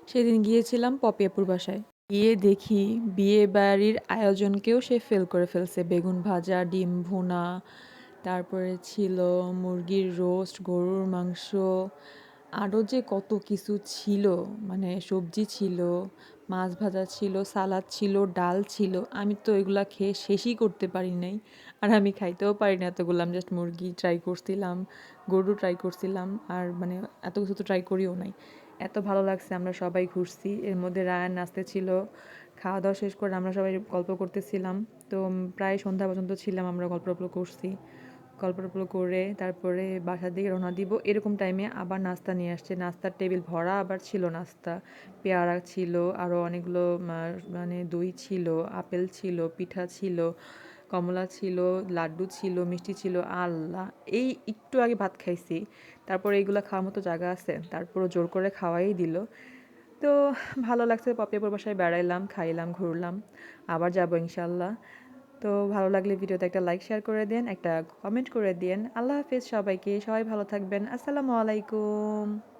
সেদিন গিয়েছিলাম পপি আপুর বাসায়। গিয়ে দেখি বিয়ে বাড়ির আয়োজনকেও সে ফেল করে ফেলছে। বেগুন ভাজা, ডিম ভুনা, তারপরে ছিল মুরগির রোস্ট, গরুর মাংস, আরও যে কত কিছু ছিল, মানে সবজি ছিল, মাছ ভাজা ছিল, সালাদ ছিল, ডাল ছিল। আমি তো এগুলা খেয়ে শেষই করতে পারি নাই। আর আমি খাইতেও পারি না এতগুলো। আমি জাস্ট মুরগি ট্রাই করছিলাম, গরু ট্রাই করছিলাম, আর মানে এত কিছু তো ট্রাই করিও নাই। এত ভালো লাগছে, আমরা সবাই ঘুরছি। এর মধ্যে রায়ান নাচতে ছিল। খাওয়া দাওয়া শেষ করে আমরা সবাই গল্প করতেছিলাম। তো প্রায় সন্ধ্যা পর্যন্ত ছিলাম, আমরা গল্প টল্প করছি। গল্প টল্প করে তারপরে বাসার দিকে রওনা দিব। এরকম টাইমে আবার নাস্তা নিয়ে আসছে। নাস্তার টেবিল ভরা আবার ছিল নাস্তা। পেয়ারা ছিল, আরও অনেকগুলো মানে দই ছিল, আপেল ছিল, পিঠা ছিল, কমলা ছিল, লাড্ডু ছিল, মিষ্টি ছিল। আল্লাহ! এই একটু আগে ভাত খাইছি। তারপরে এইগুলা খাওয়ার মতো জায়গা আছে? তারপরও জোর করে খাওয়াই দিল। তো ভালো লাগছে। পপি আপুর বাসায় বেড়াইলাম, খাইলাম, ঘুরলাম। আবার যাবো ইনশাল্লাহ। তো ভালো লাগলে ভিডিওতে একটা লাইক শেয়ার করে দেন, একটা কমেন্ট করে দিন। আল্লাহ হাফেজ সবাইকে। সবাই ভালো থাকবেন। আসসালামু আলাইকুম।